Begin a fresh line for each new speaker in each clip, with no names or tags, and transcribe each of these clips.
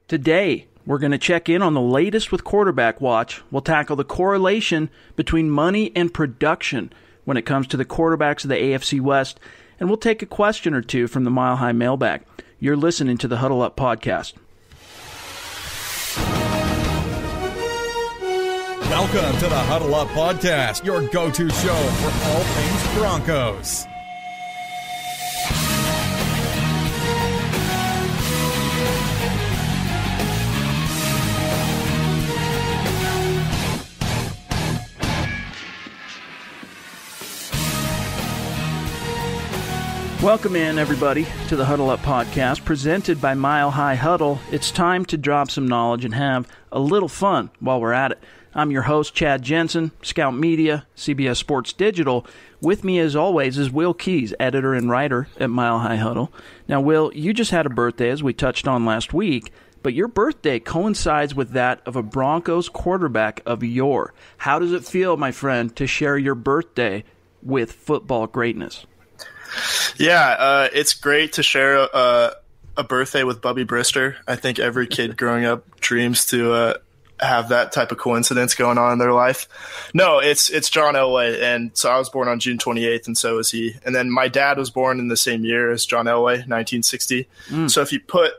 Today, we're going to check in on the latest with Quarterback Watch. We'll tackle the correlation between money and production when it comes to the quarterbacks of the AFC West, and we'll take a question or two from the Mile High Mailbag. You're listening to the Huddle Up Podcast.
Welcome to the Huddle Up Podcast, your go-to show for all things Broncos.
Welcome in, everybody, to the Huddle Up Podcast, presented by Mile High Huddle. It's time to drop some knowledge and have a little fun while we're at it. I'm your host, Chad Jensen, Scout Media, CBS Sports Digital. With me, as always, is Will Keys, editor and writer at Mile High Huddle. Now, Will, you just had a birthday, as we touched on last week, but your birthday coincides with that of a Broncos quarterback of yore. How does it feel, my friend, to share your birthday with football greatness?
Yeah, it's great to share a birthday with Bubby Brister. I think every kid growing up dreams to have that type of coincidence going on in their life. No, it's John Elway, and so I was born on June 28th, and so was he. And then my dad was born in the same year as John Elway, 1960. So if you put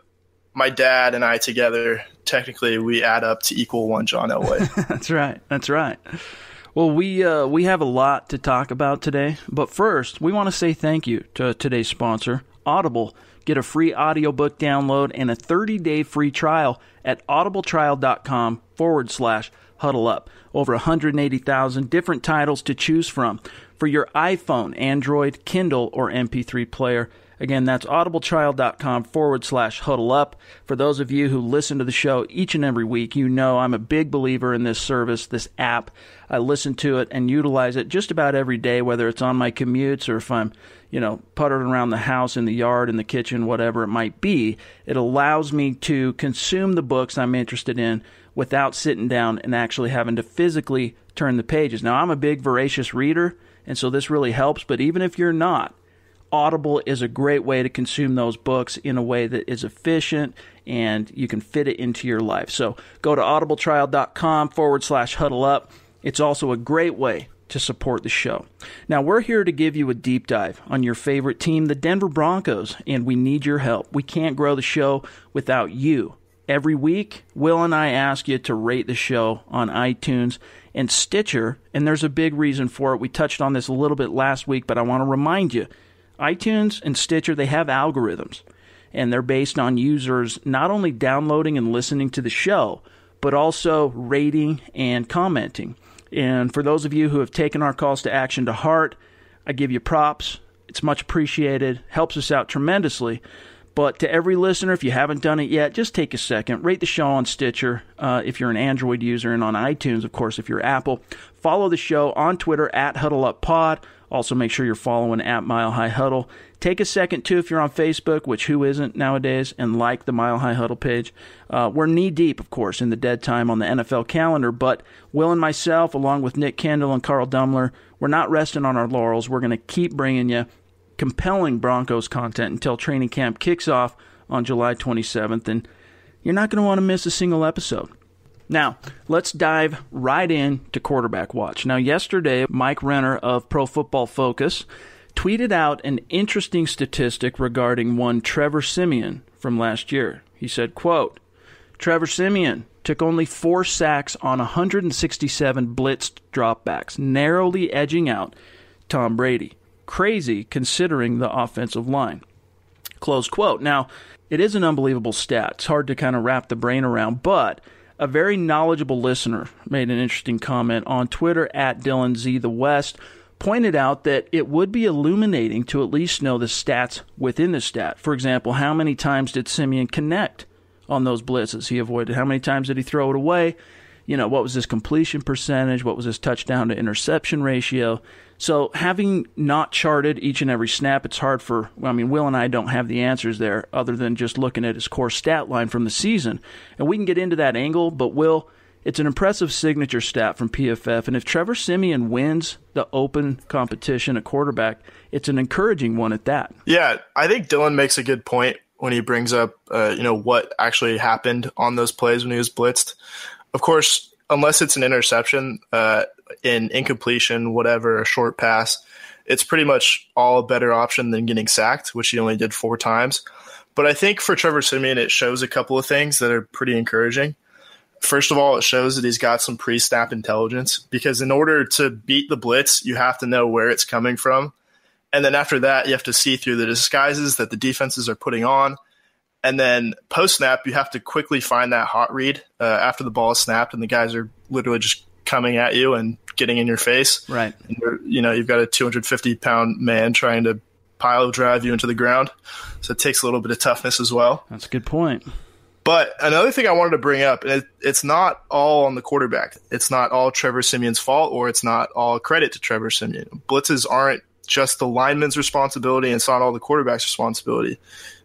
my dad and I together, technically we add up to equal one John Elway.
That's right. Well, we have a lot to talk about today, but first, we want to say thank you to today's sponsor, Audible. Get a free audiobook download and a 30-day free trial at audibletrial.com/huddleup. Over 180,000 different titles to choose from for your iPhone, Android, Kindle, or MP3 player. Again, that's audibletrial.com/huddleup. For those of you who listen to the show each and every week, you know I'm a big believer in this service, this app. I listen to it and utilize it just about every day, whether it's on my commutes or if I'm, puttering around the house, in the yard, in the kitchen, whatever it might be. It allows me to consume the books I'm interested in without sitting down and actually having to physically turn the pages. Now, I'm a big voracious reader, and so this really helps, but even if you're not, Audible is a great way to consume those books in a way that is efficient and you can fit it into your life. So go to audibletrial.com/huddleup. It's also a great way to support the show. Now, we're here to give you a deep dive on your favorite team, the Denver Broncos, and we need your help. We can't grow the show without you. Every week, Will and I ask you to rate the show on iTunes and Stitcher, and there's a big reason for it. We touched on this a little bit last week, but I want to remind you, iTunes and Stitcher, they have algorithms, and they're based on users not only downloading and listening to the show, but also rating and commenting. And for those of you who have taken our calls to action to heart, I give you props. It's much appreciated, helps us out tremendously. But to every listener, if you haven't done it yet, just take a second. Rate the show on Stitcher if you're an Android user, and on iTunes, of course, if you're Apple. Follow the show on Twitter at HuddleUpPod. Also, make sure you're following at Mile High Huddle. Take a second, too, if you're on Facebook, which who isn't nowadays, and like the Mile High Huddle page. We're knee-deep, of course, in the dead time on the NFL calendar, but Will and myself, along with Nick Kendall and Carl Dummler, we're not resting on our laurels. We're going to keep bringing you compelling Broncos content until training camp kicks off on July 27th, and you're not going to want to miss a single episode. Now, let's dive right in to Quarterback Watch. Now, yesterday, Mike Renner of Pro Football Focus tweeted out an interesting statistic regarding one Trevor Siemian from last year. He said, quote, Trevor Siemian took only 4 sacks on 167 blitzed dropbacks, narrowly edging out Tom Brady. Crazy considering the offensive line. Close quote. Now, it is an unbelievable stat. It's hard to kind of wrap the brain around, but a very knowledgeable listener made an interesting comment on Twitter at Dylan Z. The West, pointed out that it would be illuminating to at least know the stats within the stat. For example, how many times did Siemian connect on those blitzes he avoided? How many times did he throw it away? What was his completion percentage? What was his touchdown to interception ratio? So having not charted each and every snap, it's hard for, Will and I don't have the answers there other than just looking at his core stat line from the season. And we can get into that angle, but Will, it's an impressive signature stat from PFF. And if Trevor Siemian wins the open competition at quarterback, it's an encouraging one at that.
Yeah, I think Dylan makes a good point when he brings up, what actually happened on those plays when he was blitzed. Of course, unless it's an interception, in incompletion, whatever, a short pass, it's pretty much all a better option than getting sacked, which he only did 4 times. But I think for Trevor Siemian, it shows a couple of things that are pretty encouraging. First of all, it shows that he's got some pre-snap intelligence, because in order to beat the blitz, you have to know where it's coming from. And then after that, you have to see through the disguises that the defenses are putting on. And then post-snap, you have to quickly find that hot read after the ball is snapped and the guys are literally just coming at you and getting in your face.
Right.
And you've got a 250-pound man trying to pile drive you into the ground. So it takes a little bit of toughness as well.
That's a good point.
But another thing I wanted to bring up, and it's not all on the quarterback. It's not all Trevor Siemian's fault, or it's not all credit to Trevor Siemian. Blitzes aren't just the lineman's responsibility, and it's not all the quarterback's responsibility.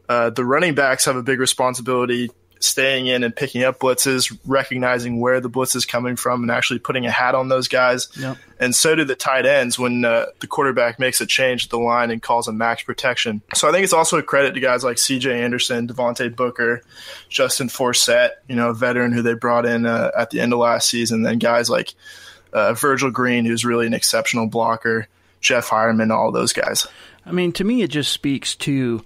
The running backs have a big responsibility staying in and picking up blitzes, recognizing where the blitz is coming from, and actually putting a hat on those guys.
Yep.
And so do the tight ends when the quarterback makes a change at the line and calls a max protection. So I think it's also a credit to guys like C.J. Anderson, Devontae Booker, Justin Forsett, a veteran who they brought in at the end of last season, then guys like Virgil Green, who's really an exceptional blocker, Jeff Hireman, all those guys.
I mean, to me, it just speaks to,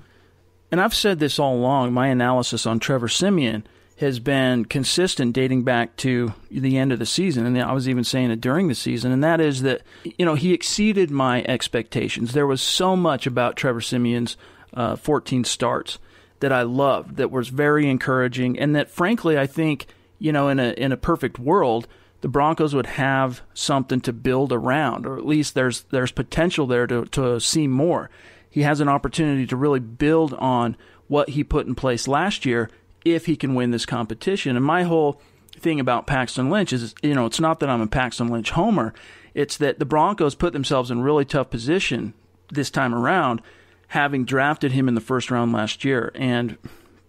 and I've said this all along, my analysis on Trevor Siemian has been consistent dating back to the end of the season, and I was even saying it during the season, and that is that, he exceeded my expectations. There was so much about Trevor Siemian's 14 starts that I loved, that was very encouraging, and that, frankly, I think, in a perfect world, the Broncos would have something to build around, or at least there's potential there to see more. He has an opportunity to really build on what he put in place last year if he can win this competition. And my whole thing about Paxton Lynch is, it's not that I'm a Paxton Lynch homer. It's that the Broncos put themselves in a really tough position this time around, having drafted him in the first round last year. And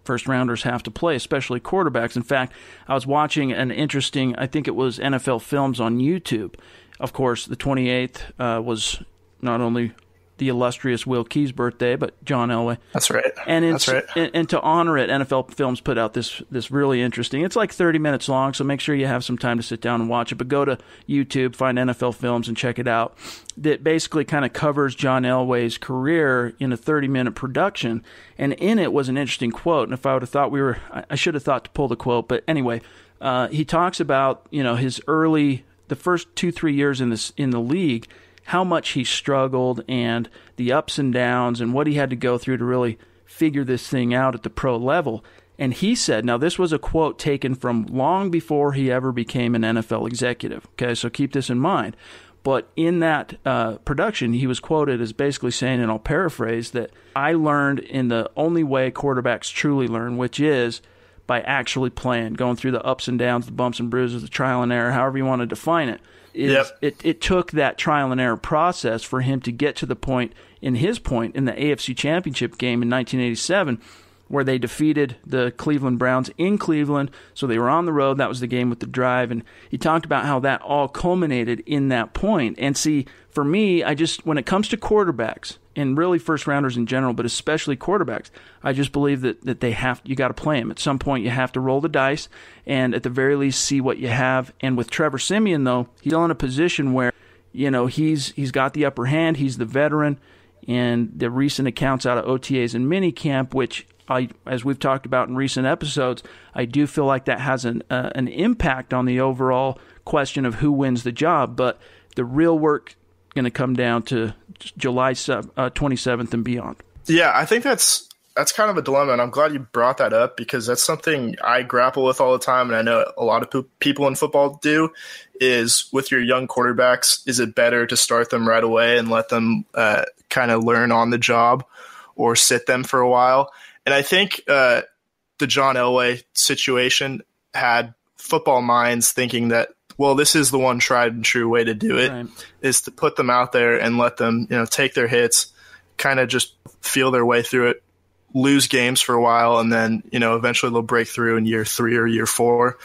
first-rounders have to play, especially quarterbacks. In fact, I was watching an interesting, I think it was NFL Films on YouTube. Of course, the 28th was not only the illustrious Will Keys' birthday, but John Elway.
That's right.
That's right. And to honor it, NFL Films put out this really interesting. It's like 30 minutes long, so make sure you have some time to sit down and watch it. But go to YouTube, find NFL Films, and check it out. That basically kind of covers John Elway's career in a 30-minute production. And in it was an interesting quote. And if I would have thought I should have thought to pull the quote. But anyway, he talks about his the first 2-3 years in the league, how much he struggled and the ups and downs and what he had to go through to really figure this thing out at the pro level. And he said, now this was a quote taken from long before he ever became an NFL executive. Okay, so keep this in mind. But in that production, he was quoted as basically saying, and I'll paraphrase, that I learned in the only way quarterbacks truly learn, which is by actually playing, going through the ups and downs, the bumps and bruises, the trial and error, however you want to define it. It took that trial and error process for him to get to the point in the AFC Championship game in 1987 where they defeated the Cleveland Browns in Cleveland. So they were on the road. That was the game with the drive. And he talked about how that all culminated in that point. And see, for me, when it comes to quarterbacks, and really first-rounders in general, but especially quarterbacks, I just believe that you got to play them. At some point, you have to roll the dice and at the very least see what you have. And with Trevor Siemian, though, he's still in a position where, he's got the upper hand. He's the veteran. And the recent accounts out of OTAs and minicamp, which as we've talked about in recent episodes, I do feel like that has an impact on the overall question of who wins the job. But the real work going to come down to July 27th and beyond.
Yeah, I think that's kind of a dilemma, and I'm glad you brought that up because that's something I grapple with all the time, and I know a lot of people in football do, is with your young quarterbacks, is it better to start them right away and let them kind of learn on the job or sit them for a while? And I think the John Elway situation had football minds thinking that, well, this is the one tried and true way to do it, right, is to put them out there and let them, take their hits, kind of just feel their way through it, lose games for a while, and then, eventually they'll break through in year 3 or year 4.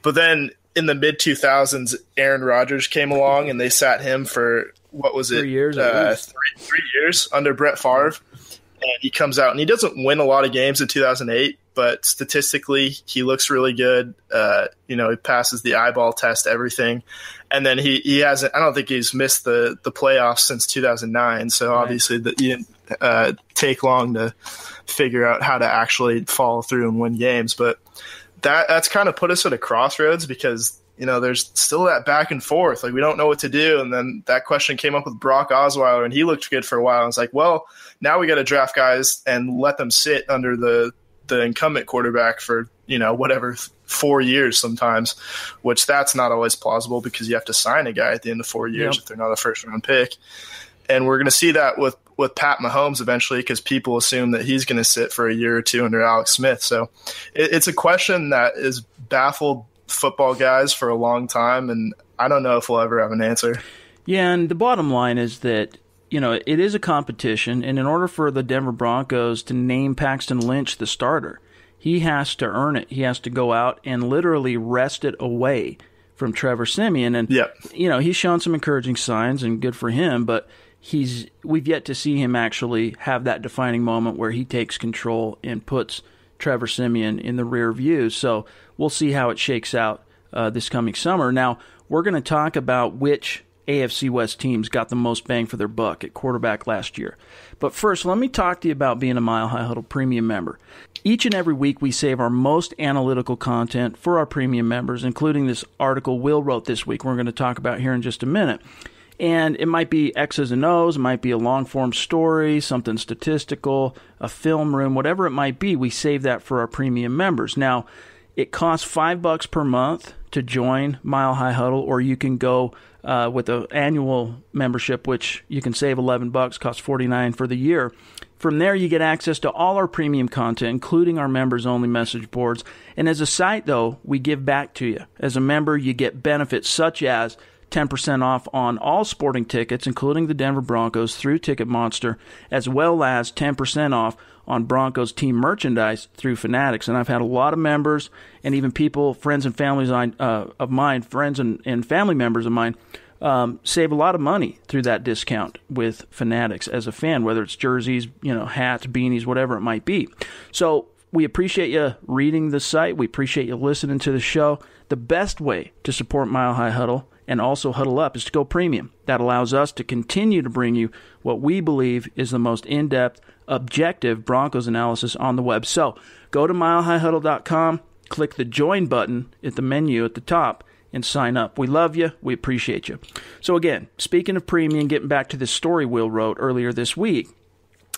But then in the mid-2000s, Aaron Rodgers came along and they sat him for, what was it?
3 years.
3 years under Brett Favre. and he comes out and he doesn't win a lot of games in 2008, but statistically he looks really good. He passes the eyeball test, everything. And then he hasn't, I don't think he's missed the playoffs since 2009. So obviously he didn't take long to figure out how to actually follow through and win games. But that's kind of put us at a crossroads because, there's still that back and forth. Like, we don't know what to do. And then that question came up with Brock Osweiler, and he looked good for a while. I was like, well, now we got to draft guys and let them sit under the incumbent quarterback for, 4 years sometimes, which that's not always plausible because you have to sign a guy at the end of 4 years if they're not a first-round pick. And we're going to see that with Pat Mahomes eventually because people assume that he's going to sit for a year or two under Alex Smith. So it's a question that has baffled football guys for a long time, and I don't know if we'll ever have an answer.
Yeah, and the bottom line is that, it is a competition, and in order for the Denver Broncos to name Paxton Lynch the starter, he has to earn it. He has to go out and literally wrest it away from Trevor Siemian. And, he's shown some encouraging signs, and good for him, but we've yet to see him actually have that defining moment where he takes control and puts Trevor Siemian in the rear view. So we'll see how it shakes out this coming summer. Now, we're going to talk about which AFC West teams got the most bang for their buck at quarterback last year. But first, let me talk to you about being a Mile High Huddle Premium member. Each and every week, we save our most analytical content for our premium members, including this article Will wrote this week we're going to talk about here in just a minute. And it might be X's and O's, it might be a long-form story, something statistical, a film room, whatever it might be, we save that for our premium members. Now, it costs $5 per month to join Mile High Huddle, or you can go with an annual membership, which you can save $11, costs $49 for the year. From there, you get access to all our premium content, including our members-only message boards. And as a site, though, we give back to you. As a member, you get benefits such as 10% off on all sporting tickets, including the Denver Broncos, through Ticket Monster, as well as 10% off on Broncos team merchandise through Fanatics. And I've had a lot of members and even people, friends and families of mine, friends and family members of mine, save a lot of money through that discount with Fanatics as a fan, whether it's jerseys, hats, beanies, whatever it might be. So we appreciate you reading the site. We appreciate you listening to the show. The best way to support Mile High Huddle and also Huddle Up is to go premium. That allows us to continue to bring you what we believe is the most in-depth, objective Broncos analysis on the web. So go to milehighhuddle.com, click the join button at the menu at the top, and sign up. We love you. We appreciate you. So again, speaking of premium, getting back to this story Will wrote earlier this week,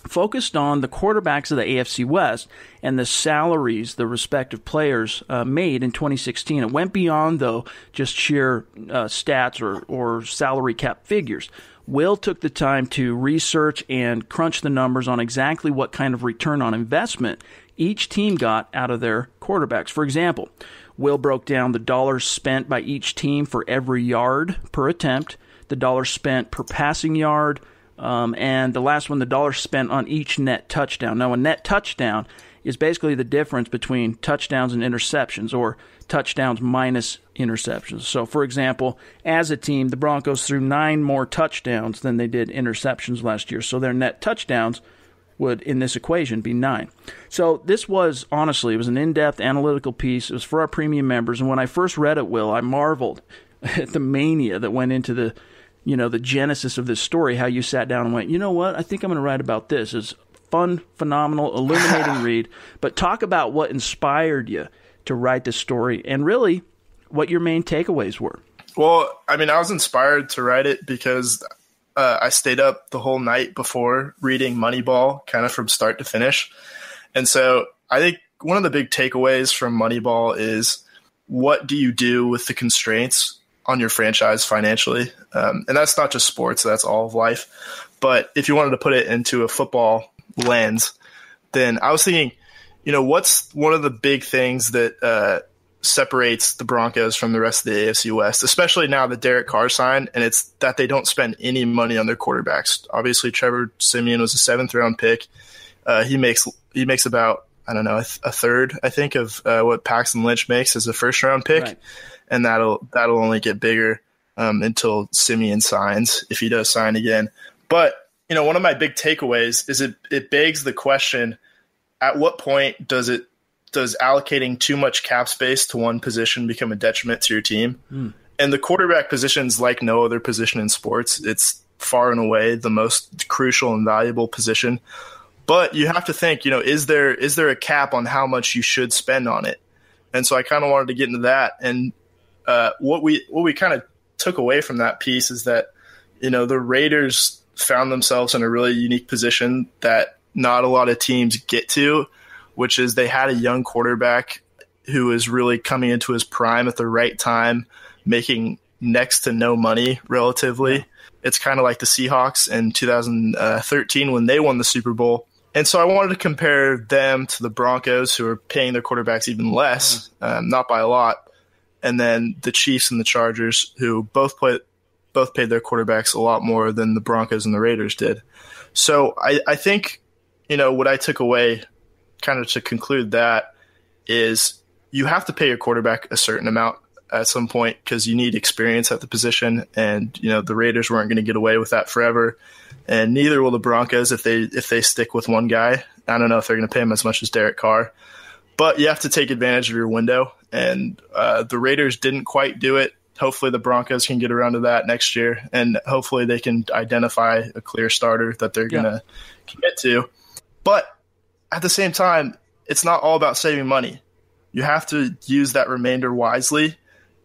focused on the quarterbacks of the AFC West and the salaries the respective players made in 2016. It went beyond, though, just sheer stats or salary cap figures. Will took the time to research and crunch the numbers on exactly what kind of return on investment each team got out of their quarterbacks. For example, Will broke down the dollars spent by each team for every yard per attempt, the dollars spent per passing yard, and the last one, the dollars spent on each net touchdown. Now, a net touchdown is basically the difference between touchdowns and interceptions, or touchdowns minus interceptions. So, for example, as a team, the Broncos threw 9 more touchdowns than they did interceptions last year. So their net touchdowns would, in this equation, be 9. So this was, honestly, it was an in-depth analytical piece. It was for our premium members. And when I first read it, Will, I marveled at the mania that went into the genesis of this story, how you sat down and went, you know what, I think I'm going to write about this. It's fun, phenomenal, illuminating read. But talk about what inspired you to write this story and really what your main takeaways were. Well,
I mean, I was inspired to write it because I stayed up the whole night before reading Moneyball, kind of from start to finish. And so I think one of the big takeaways from Moneyball is, what do you do with the constraints on your franchise financially? And that's not just sports, that's all of life. But if you wanted to put it into a football lens, then I was thinking, what's one of the big things that separates the Broncos from the rest of the AFC West, especially now that Derek Carr signed, and it's that they don't spend any money on their quarterbacks. Obviously, Trevor Siemian was a 7th-round pick. He makes about, I don't know, a third, I think, of what Paxton Lynch makes as a first-round pick. Right. And that'll only get bigger until Siemian signs, if he does sign again. But, one of my big takeaways is it begs the question, at what point does allocating too much cap space to one position become a detriment to your team? And the quarterback position is like no other position in sports. It's far and away the most crucial and valuable position. But you have to think, is there a cap on how much you should spend on it? And so I kind of wanted to get into that. And what we kind of took away from that piece is that, the Raiders found themselves in a really unique position that not a lot of teams get to, which is they had a young quarterback who was really coming into his prime at the right time, making next to no money relatively. It's kind of like the Seahawks in 2013 when they won the Super Bowl. And so I wanted to compare them to the Broncos, who are paying their quarterbacks even less, not by a lot, and then the Chiefs and the Chargers, who both paid their quarterbacks a lot more than the Broncos and the Raiders did. So I think, what I took away kind of to conclude that is you have to pay your quarterback a certain amount at some point because you need experience at the position, and the Raiders weren't going to get away with that forever, and neither will the Broncos if they stick with one guy. I don't know if they're going to pay him as much as Derek Carr, but you have to take advantage of your window, and the Raiders didn't quite do it. Hopefully the Broncos can get around to that next year, and hopefully they can identify a clear starter that they're going to commit to. But at the same time, it's not all about saving money. You have to use that remainder wisely.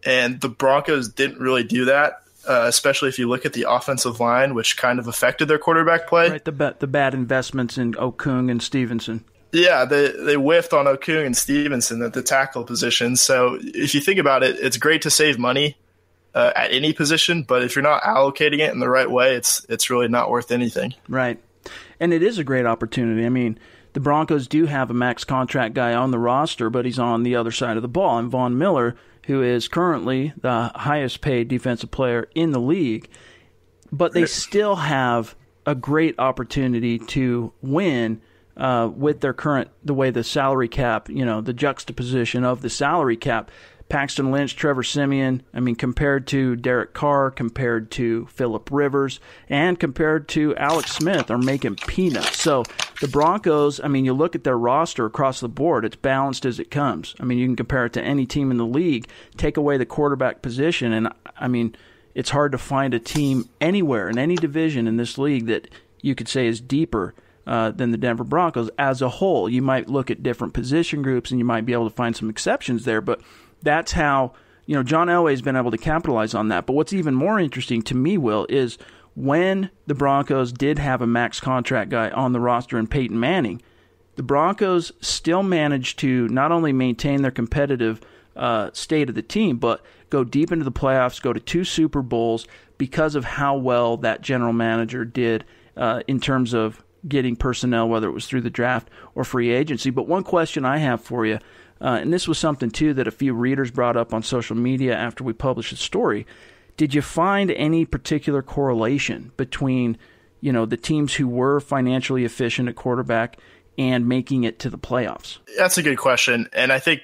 And the Broncos didn't really do that, especially if you look at the offensive line, which kind of affected their quarterback play.
Right, the bad investments in Okung and Stevenson.
Yeah, they whiffed on Okung and Stevenson at the tackle position. So if you think about it, it's great to save money at any position, but if you're not allocating it in the right way, it's really not worth anything.
Right, and it is a great opportunity. I mean, the Broncos do have a max contract guy on the roster, but he's on the other side of the ball, and Von Miller, who is currently the highest paid defensive player in the league, but they still have a great opportunity to win with their the way the salary cap, the juxtaposition of the salary cap. Paxton Lynch, Trevor Siemian, compared to Derek Carr, compared to Phillip Rivers, and compared to Alex Smith are making peanuts. So the Broncos, you look at their roster across the board, it's balanced as it comes. You can compare it to any team in the league, take away the quarterback position, and it's hard to find a team anywhere in any division in this league that you could say is deeper than the Denver Broncos as a whole. You might look at different position groups and you might be able to find some exceptions there, but that's how, John Elway has been able to capitalize on that. But what's even more interesting to me, Will, is when the Broncos did have a max contract guy on the roster in Peyton Manning, the Broncos still managed to not only maintain their competitive state of the team, but go deep into the playoffs, go to 2 Super Bowls because of how well that general manager did in terms of getting personnel, whether it was through the draft or free agency. But one question I have for you, and this was something, too, that a few readers brought up on social media after we published the story. Did you find any particular correlation between, the teams who were financially efficient at quarterback and making it to the playoffs?
That's a good question. And I think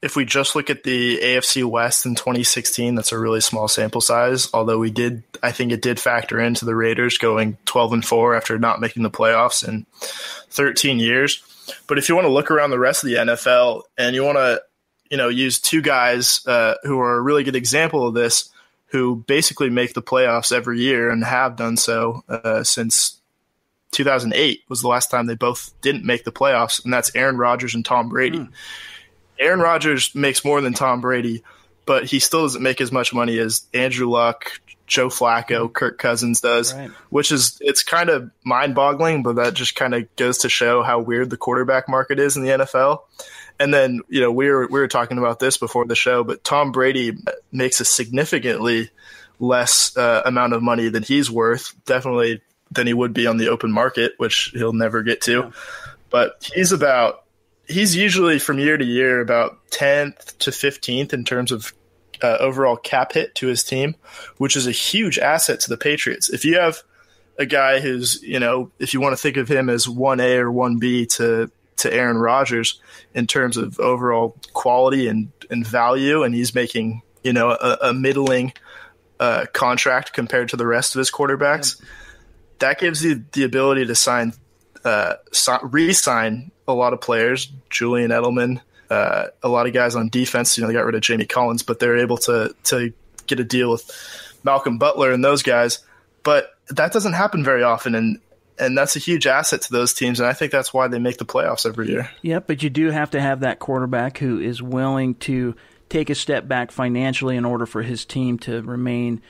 if we just look at the AFC West in 2016, that's a really small sample size, although I think it did factor into the Raiders going 12-4 after not making the playoffs in 13 years. But if you want to look around the rest of the NFL and you want to, use 2 guys who are a really good example of this, who basically make the playoffs every year and have done so since 2008 was the last time they both didn't make the playoffs, and that's Aaron Rodgers and Tom Brady. Aaron Rodgers makes more than Tom Brady, but he still doesn't make as much money as Andrew Luck, Joe Flacco, Kirk Cousins does, right. It's kind of mind-boggling, but that just kind of goes to show how weird the quarterback market is in the NFL. And then, we were talking about this before the show, but Tom Brady makes a significantly less amount of money than he's worth, definitely than he would be on the open market, which he'll never get to. Yeah. But he's usually from year to year about 10th to 15th in terms of overall cap hit to his team, which is a huge asset to the Patriots. If you have a guy who's, if you want to think of him as 1A or 1B to Aaron Rodgers in terms of overall quality and value, and he's making, a middling contract compared to the rest of his quarterbacks, that gives you the ability to re-sign a lot of players. Julian Edelman, a lot of guys on defense. They got rid of Jamie Collins, but they're able to get a deal with Malcolm Butler and those guys. But that doesn't happen very often, and that's a huge asset to those teams, and I think that's why they make the playoffs every year.
Yeah, but you do have to have that quarterback who is willing to take a step back financially in order for his team to remain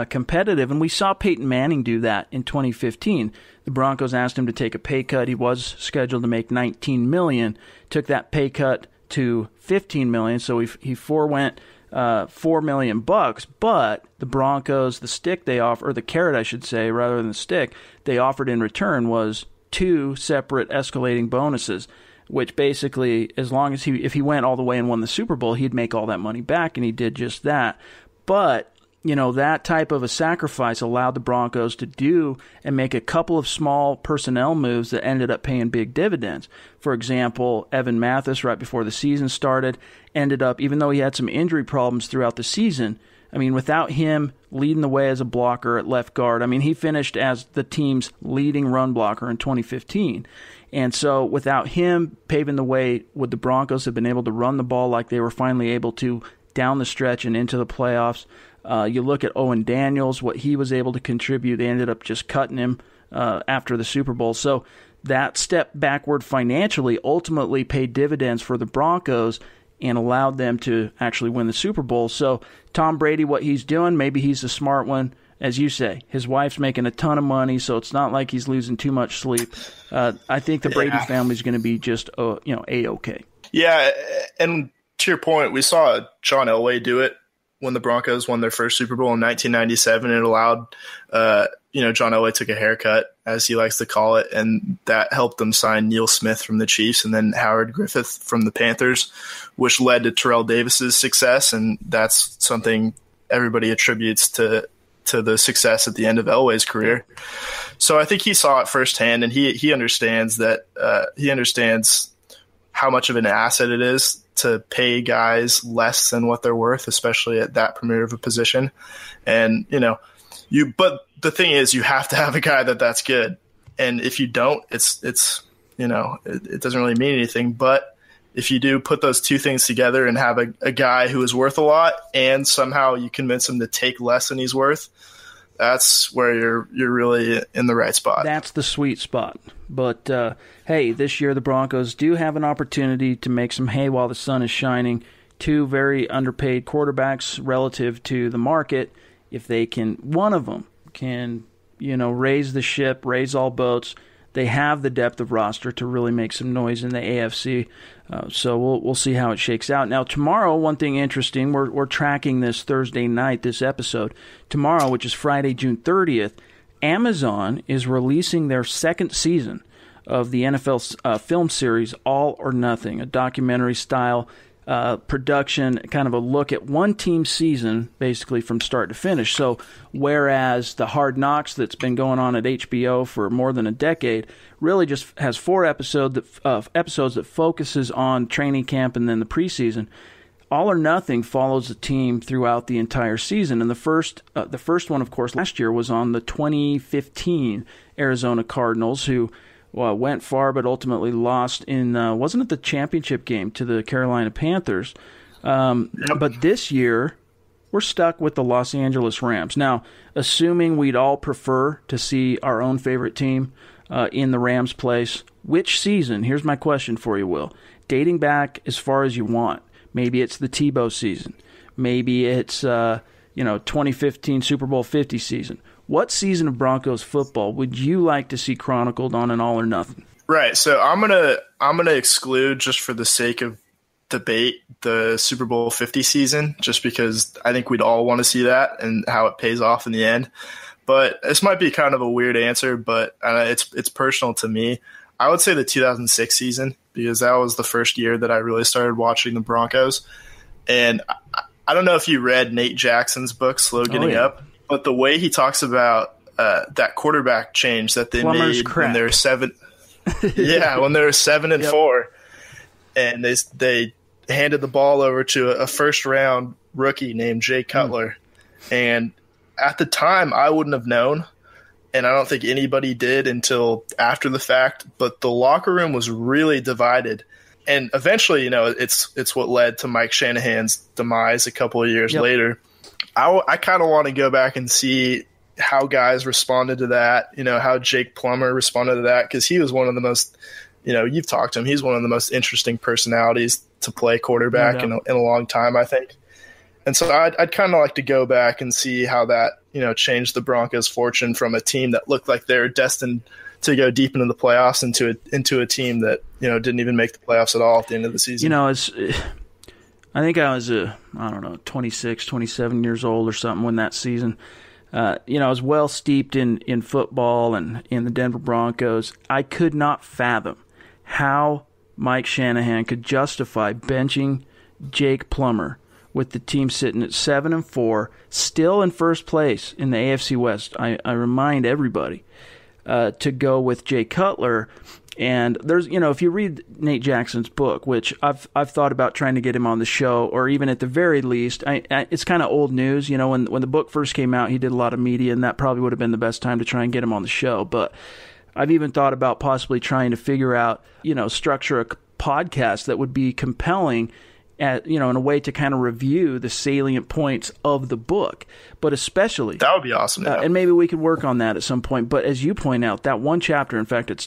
competitive. And we saw Peyton Manning do that in 2015. The Broncos asked him to take a pay cut. He was scheduled to make $19 million, took that pay cut to $15 million, so he forewent $4 million. But the Broncos, the stick they offer, or the carrot, I should say, rather than the stick, they offered in return was 2 separate escalating bonuses, which basically, as long as if he went all the way and won the Super Bowl, he'd make all that money back, and he did just that. But that type of a sacrifice allowed the Broncos to do and make a couple of small personnel moves that ended up paying big dividends. For example, Evan Mathis, right before the season started, ended up, even though he had some injury problems throughout the season, without him leading the way as a blocker at left guard, he finished as the team's leading run blocker in 2015. And so without him paving the way, would the Broncos have been able to run the ball like they were finally able to down the stretch and into the playoffs? You look at Owen Daniels, what he was able to contribute. They ended up just cutting him after the Super Bowl. So that step backward financially ultimately paid dividends for the Broncos and allowed them to actually win the Super Bowl. So Tom Brady, what he's doing, maybe he's a smart one. As you say, his wife's making a ton of money, so it's not like he's losing too much sleep. I think the Brady family is going to be just A-okay.
Yeah, and to your point, we saw John Elway do it when the Broncos won their first Super Bowl in 1997. It allowed, John Elway took a haircut, as he likes to call it, and that helped them sign Neil Smith from the Chiefs and then Howard Griffith from the Panthers, which led to Terrell Davis's success, and that's something everybody attributes to the success at the end of Elway's career. So I think he saw it firsthand, and he understands that he understands how much of an asset it is to pay guys less than what they're worth, especially at that premier of a position. And, but the thing is, you have to have a guy that's good. And if you don't, it doesn't really mean anything. But if you do put those two things together and have a guy who is worth a lot and somehow you convince him to take less than he's worth, that's where you're really in the right spot.
That's the sweet spot. But, hey, this year the Broncos do have an opportunity to make some hay while the sun is shining. 2 very underpaid quarterbacks relative to the market. If they can, one of them can, raise the ship, raise all boats, they have the depth of roster to really make some noise in the AFC. So we'll see how it shakes out. Now, tomorrow, one thing interesting, we're tracking this Thursday night, this episode. Tomorrow, which is Friday, June 30th, Amazon is releasing their second season of the NFL film series All or Nothing, a documentary-style production, kind of a look at one team's season, basically from start to finish. So whereas the Hard Knocks that's been going on at HBO for more than a decade really just has 4 episodes that focuses on training camp and then the preseason, All or Nothing follows the team throughout the entire season. And the first one, of course, last year was on the 2015 Arizona Cardinals, who went far but ultimately lost in, wasn't it the championship game to the Carolina Panthers? But this year, we're stuck with the Los Angeles Rams. Now, assuming we'd all prefer to see our own favorite team in the Rams' place, which season? Here's my question for you, Will. Dating back as far as you want. Maybe it's the Tebow season. Maybe it's 2015 Super Bowl 50 season. What season of Broncos football would you like to see chronicled on an All or Nothing?
Right. So I'm gonna exclude, just for the sake of debate, the Super Bowl 50 season, just because I think we'd all want to see that and how it pays off in the end. But this might be kind of a weird answer, but it's personal to me. I would say the 2006 season, because that was the first year that I really started watching the Broncos. And I don't know if you read Nate Jackson's book, Slow Getting Up, but the way he talks about that quarterback change that they
Plummer's
made
crap.
when they were 7, when they were 7-4, and they handed the ball over to a first round rookie named Jay Cutler, and at the time I wouldn't have known, and I don't think anybody did until after the fact, but the locker room was really divided. And eventually, it's what led to Mike Shanahan's demise a couple of years later. I kind of want to go back and see how guys responded to that, how Jake Plummer responded to that, because he was one of the most, you've talked to him, he's one of the most interesting personalities to play quarterback in a long time, I think. And so I'd kind of like to go back and see how that, changed the Broncos' fortune from a team that looked like they were destined to go deep into the playoffs into a team that, didn't even make the playoffs at all at the end of the season.
I think I was, 26, 27 years old or something when that season, I was well steeped in football and in the Denver Broncos. I could not fathom how Mike Shanahan could justify benching Jake Plummer with the team sitting at 7-4, still in first place in the AFC West. I remind everybody to go with Jay Cutler. And there's, if you read Nate Jackson's book, which I've thought about trying to get him on the show, or even at the very least, it's kind of old news. When the book first came out, he did a lot of media, and that probably would have been the best time to try and get him on the show. But I've even thought about possibly trying to figure out, structure a podcast that would be compelling, in a way to kind of review the salient points of the book, but especially
that would be awesome.
And maybe we could work on that at some point. But as you point out, that one chapter, in fact, it's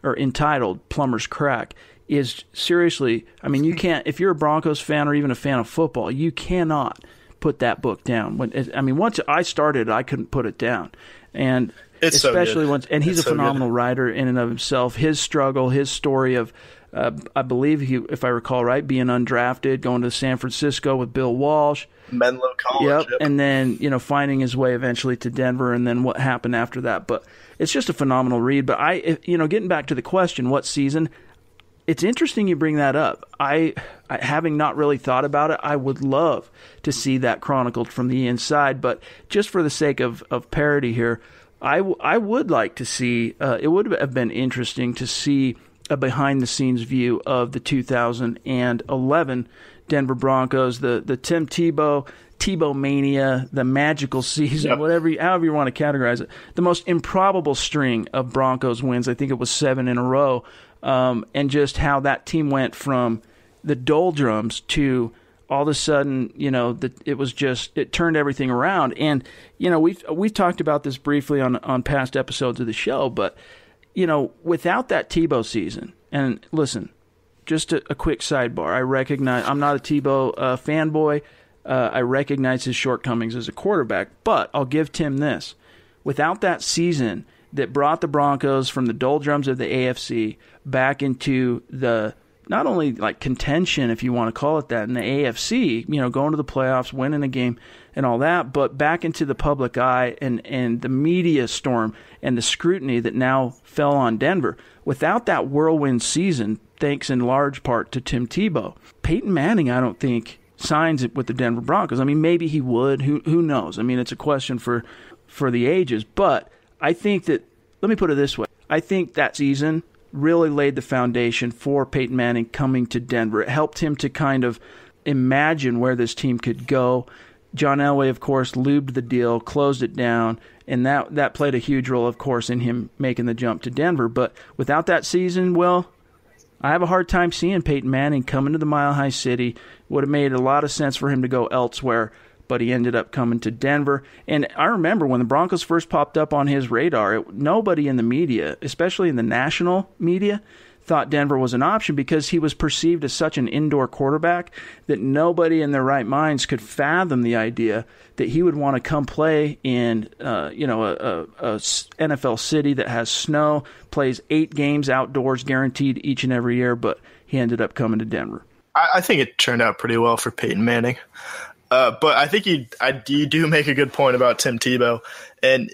entitled Plummer's Crack, is seriously, you can't, if you're a Broncos fan or even a fan of football, you cannot put that book down. Once I started, I couldn't put it down. And
it's
especially
so good.
He's a phenomenal writer in and of himself. His struggle, his story of, I believe if I recall right, being undrafted, going to San Francisco with Bill Walsh.
Menlo College.
Yep. And then, finding his way eventually to Denver, and then what happened after that. But it's just a phenomenal read. But getting back to the question, what season, it's interesting you bring that up. I having not really thought about it, I would love to see that chronicled from the inside. But just for the sake of parody here, I would like to see, it would have been interesting to see a behind-the-scenes view of the 2011 Denver Broncos, the Tim Tebow mania, the magical season, however you want to categorize it, the most improbable string of Broncos wins. I think it was 7 in a row, and just how that team went from the doldrums to all of a sudden, it turned everything around. And we've talked about this briefly on past episodes of the show, but without that Tebow season, and listen, just a quick sidebar, I recognize I'm not a Tebow fanboy. I recognize his shortcomings as a quarterback, but I'll give Tim this. Without that season that brought the Broncos from the doldrums of the AFC back into the, not only like contention, if you want to call it that, in the AFC, going to the playoffs, winning a game and all that, but back into the public eye and the media storm and the scrutiny that now fell on Denver. Without that whirlwind season, thanks in large part to Tim Tebow, Peyton Manning, I don't think, signs it with the Denver Broncos. Maybe he would. Who knows? It's a question for the ages. But I think that, let me put it this way, I think that season really laid the foundation for Peyton Manning coming to Denver. It helped him to kind of imagine where this team could go. John Elway, of course, lubed the deal, closed it down, and that played a huge role, of course, in him making the jump to Denver. But without that season, well, I have a hard time seeing Peyton Manning coming to the Mile High City. Would have made a lot of sense for him to go elsewhere, but he ended up coming to Denver. And I remember when the Broncos first popped up on his radar, nobody in the media, especially in the national media, thought Denver was an option because he was perceived as such an indoor quarterback that nobody in their right minds could fathom the idea that he would want to come play in a NFL city that has snow, plays 8 games outdoors guaranteed each and every year, but he ended up coming to Denver.
I think it turned out pretty well for Peyton Manning. But I think you do make a good point about Tim Tebow. And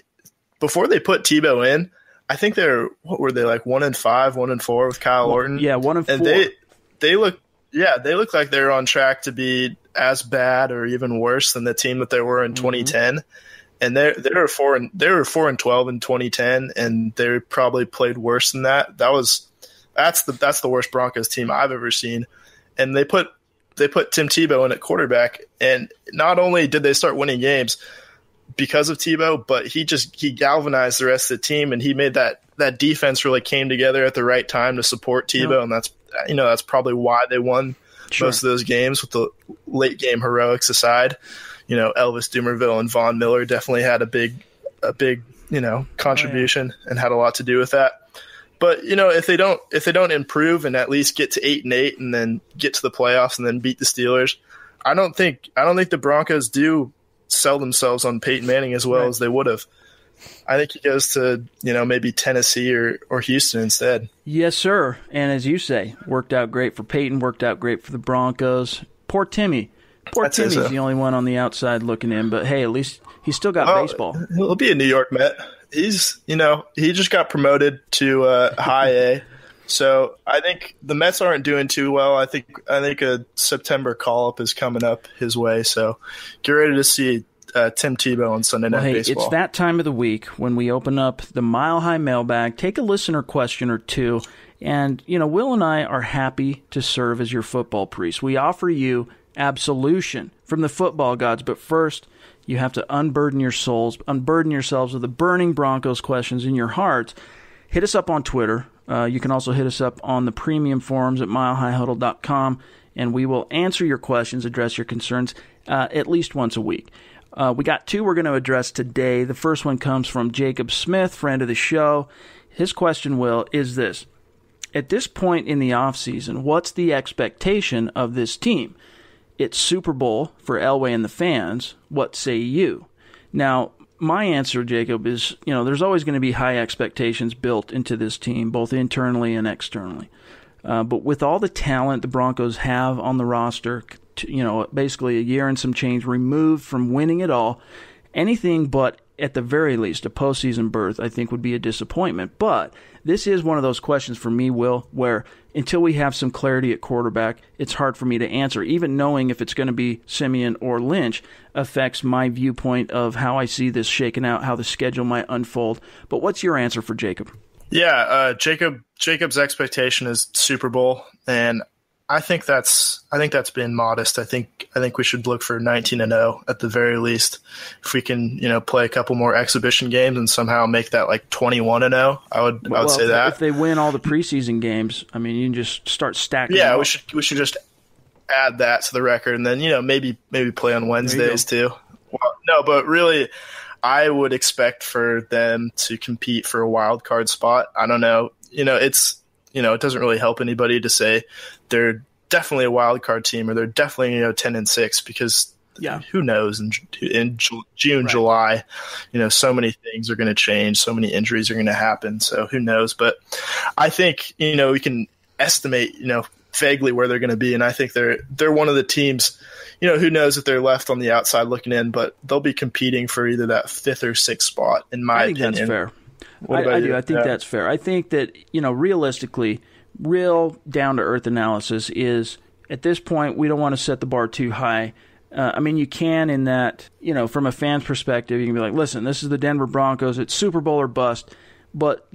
before they put Tebow in, I think what were they, like 1-5, 1-4 with Kyle Orton?
Yeah, 1-4.
And they look like they're on track to be as bad or even worse than the team that they were in 2010. And they were 4-12 in 2010, and they probably played worse than that. That's the worst Broncos team I've ever seen. And they put Tim Tebow in at quarterback, and not only did they start winning games, because of Tebow, but he galvanized the rest of the team, and he made that defense really came together at the right time to support Tebow, and that's probably why they won most of those games, with the late game heroics aside. Elvis Dumervil and Von Miller definitely had a big contribution and had a lot to do with that. But if they don't improve and at least get to 8-8 and then get to the playoffs and then beat the Steelers, I don't think the Broncos do sell themselves on Peyton Manning as well as they would have. I think he goes to maybe Tennessee or Houston instead.
Yes, sir. And as you say, worked out great for Peyton, worked out great for the Broncos. Poor Timmy. Timmy's the only one on the outside looking in, but hey, at least he's still got baseball.
He'll be a New York Met. He's he just got promoted to high A. So I think the Mets aren't doing too well. I think a September call-up is coming up his way. So get ready to see Tim Tebow on Sunday Night Baseball.
It's that time of the week when we open up the Mile High Mailbag, take a listener question or two, and Will and I are happy to serve as your football priest. We offer you absolution from the football gods, but first you have to unburden yourselves of the burning Broncos questions in your hearts. Hit us up on Twitter. You can also hit us up on the premium forums at milehighhuddle.com, and we will answer your questions, address your concerns at least once a week. We got two we're going to address today. The first one comes from Jacob Smith, friend of the show. His question, Will, is this. At this point in the offseason, what's the expectation of this team? It's Super Bowl for Elway and the fans. What say you? Now, my answer, Jacob, is, there's always going to be high expectations built into this team, both internally and externally. But with all the talent the Broncos have on the roster, basically a year and some change removed from winning it all, anything but, at the very least, a postseason berth, I think, would be a disappointment. But this is one of those questions for me, Will, where until we have some clarity at quarterback, it's hard for me to answer. Even knowing if it's going to be Siemian or Lynch affects my viewpoint of how I see this shaking out, how the schedule might unfold. But what's your answer for Jacob?
Yeah, Jacob's expectation is Super Bowl, and I think that's been modest. I think we should look for 19-0 at the very least. If we can, play a couple more exhibition games and somehow make that like 21-0, I would say that.
If they win all the preseason games, I mean, you can just start stacking.
Yeah, we should just add that to the record, and then maybe play on Wednesdays too. Well, no, but really, I would expect for them to compete for a wild card spot. I don't know. It doesn't really help anybody to say they're definitely a wild card team or they're definitely 10-6 because who knows in June, July, so many things are going to change, so many injuries are going to happen. So who knows? But I think we can estimate vaguely where they're going to be, and I think they're one of the teams. Who knows if they're left on the outside looking in, but they'll be competing for either that 5th or 6th spot. In my opinion,
I think that's fair. I do. I think that's fair. I think that, realistically, real down-to-earth analysis is, at this point, we don't want to set the bar too high. You can in that, from a fan's perspective, you can be like, listen, this is the Denver Broncos. It's Super Bowl or bust. But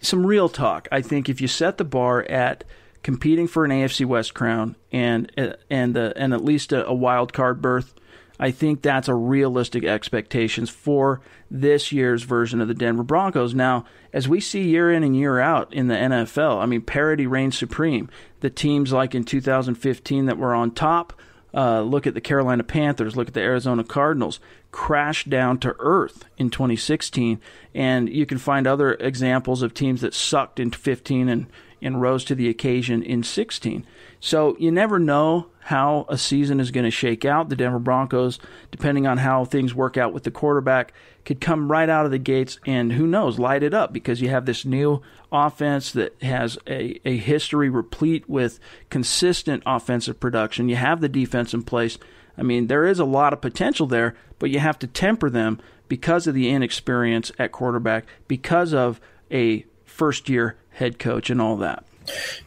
some real talk. I think if you set the bar at competing for an AFC West crown and at least a wild card berth, I think that's a realistic expectations for this year's version of the Denver Broncos. Now, as we see year in and year out in the NFL, parity reigns supreme. The teams like in 2015 that were on top, look at the Carolina Panthers, look at the Arizona Cardinals, crashed down to earth in 2016. And you can find other examples of teams that sucked in 15 and rose to the occasion in 16. So you never know how a season is going to shake out. The Denver Broncos, depending on how things work out with the quarterback, could come right out of the gates and, who knows, light it up because you have this new offense that has a history replete with consistent offensive production. You have the defense in place. There is a lot of potential there, but you have to temper them because of the inexperience at quarterback, because of a first-year head coach and all that.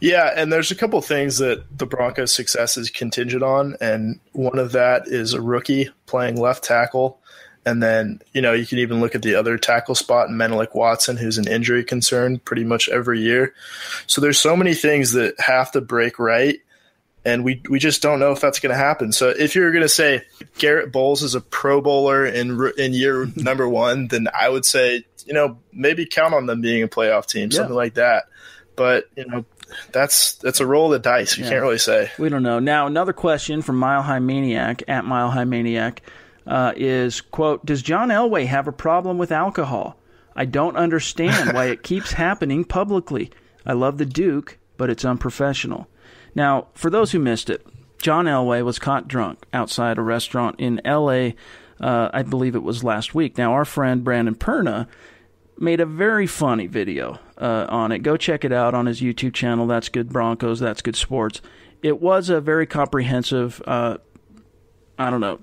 Yeah, and there's a couple things that the Broncos' success is contingent on, and one of that is a rookie playing left tackle. And then, you can even look at the other tackle spot in Menelik Watson, who's an injury concern pretty much every year. So there's so many things that have to break right. And we just don't know if that's going to happen. So if you're going to say Garrett Bowles is a Pro Bowler in year number 1, then I would say, maybe count on them being a playoff team, something like that. But, that's a roll of the dice. You can't really say.
We don't know. Now, another question from Mile High Maniac, at Mile High Maniac, is, quote, does John Elway have a problem with alcohol? I don't understand why it keeps happening publicly. I love the Duke, but it's unprofessional. Now, for those who missed it, John Elway was caught drunk outside a restaurant in L.A., I believe it was last week. Now, our friend Brandon Perna made a very funny video on it. Go check it out on his YouTube channel. That's Good Broncos. That's Good Sports. It was a very comprehensive,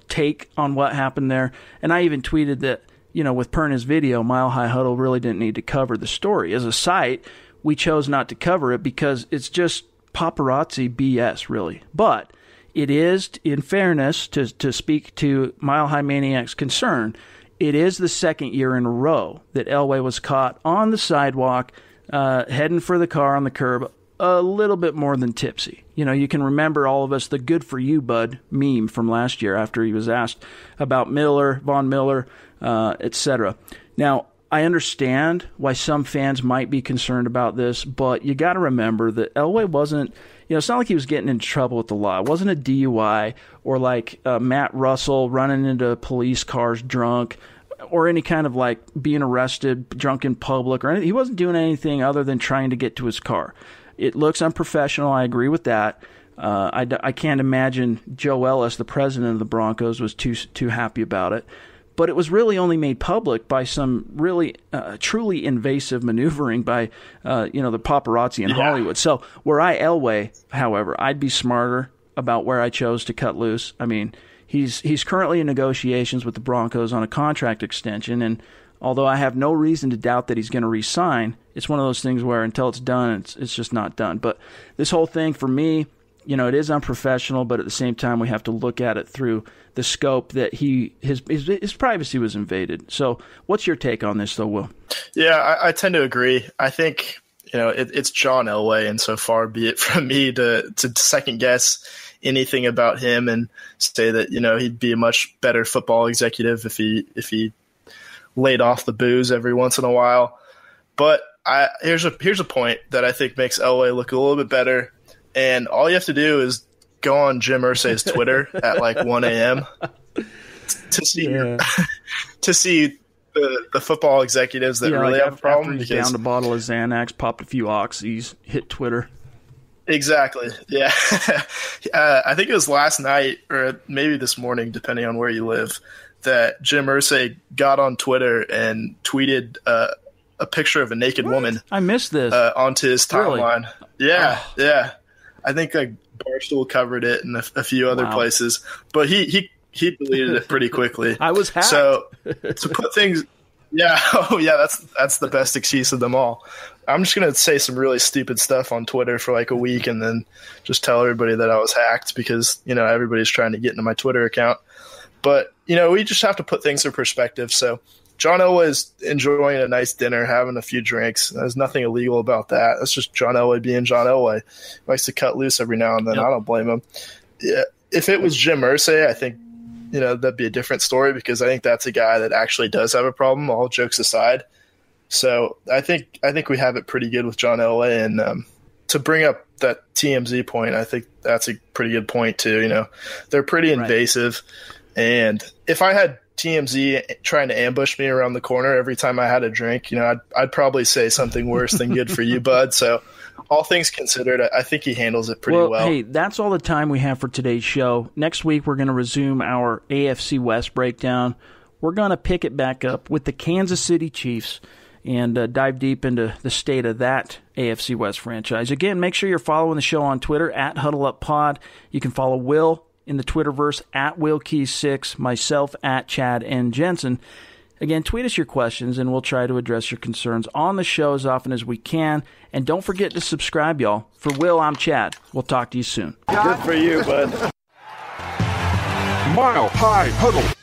take on what happened there. And I even tweeted that, with Perna's video, Mile High Huddle really didn't need to cover the story. As a site, we chose not to cover it because it's just paparazzi BS, really. But it is, in fairness, to speak to Mile High Maniac's concern, it is the second year in a row that Elway was caught on the sidewalk, heading for the car on the curb, a little bit more than tipsy. You can remember, all of us, the "good for you, bud" meme from last year after he was asked about Von Miller, etc. Now, I understand why some fans might be concerned about this, but you got to remember that Elway wasn't, it's not like he was getting in trouble with the law. It wasn't a DUI or like Matt Russell running into police cars drunk or any kind of like being arrested drunk in public or anything. He wasn't doing anything other than trying to get to his car. It looks unprofessional. I agree with that. I can't imagine Joe Ellis, the president of the Broncos, was too happy about it. But it was really only made public by some really truly invasive maneuvering by, the paparazzi in Hollywood. So were I Elway, however, I'd be smarter about where I chose to cut loose. I mean, he's currently in negotiations with the Broncos on a contract extension, and although I have no reason to doubt that he's going to re-sign, it's one of those things where until it's done, it's just not done. But this whole thing, for me, it is unprofessional, but at the same time, we have to look at it through the scope that his privacy was invaded. So what's your take on this, though, Will?
Yeah, I tend to agree. I think, it's John Elway, and so far be it from me to second-guess anything about him and say that, he'd be a much better football executive if he laid off the booze every once in a while. But here's a point that I think makes Elway look a little bit better. And all you have to do is go on Jim Irsay's Twitter at like 1 a.m. to see the football executives that really have a problem.
After he's downed a bottle of Xanax, popped a few oxys, hit Twitter.
Exactly. Yeah. I think it was last night or maybe this morning, depending on where you live, that Jim Irsay got on Twitter and tweeted a picture of a naked woman.
I missed this.
Onto his timeline. Really? Yeah.
Oh.
Yeah. I think Barstool covered it and a few other places, but he deleted it pretty quickly.
I was hacked.
So to put things, that's the best excuse of them all. I'm just gonna say some really stupid stuff on Twitter for like a week and then just tell everybody that I was hacked because everybody's trying to get into my Twitter account. But we just have to put things in perspective. So John Elway is enjoying a nice dinner, having a few drinks. There's nothing illegal about that. That's just John Elway being John Elway. He likes to cut loose every now and then. Yep. I don't blame him. Yeah, if it was Jim Irsay, I think that'd be a different story because I think that's a guy that actually does have a problem, all jokes aside. So I think we have it pretty good with John Elway. And to bring up that TMZ point, I think that's a pretty good point too. They're pretty invasive. And if I had TMZ trying to ambush me around the corner every time I had a drink, I'd probably say something worse than good for you, bud. So all things considered, I think he handles it pretty well.
Hey, that's all the time we have for today's show. Next week, we're going to resume our AFC West breakdown. We're going to pick it back up with the Kansas City Chiefs and dive deep into the state of that AFC West franchise. Again, make sure you're following the show on Twitter at HuddleUpPod. You can follow Will in the Twitterverse at WillKeys6, myself at Chad and Jensen. Again, tweet us your questions, and we'll try to address your concerns on the show as often as we can. And don't forget to subscribe, y'all. For Will, I'm Chad. We'll talk to you soon.
Good for you, bud.
Mile High Huddle.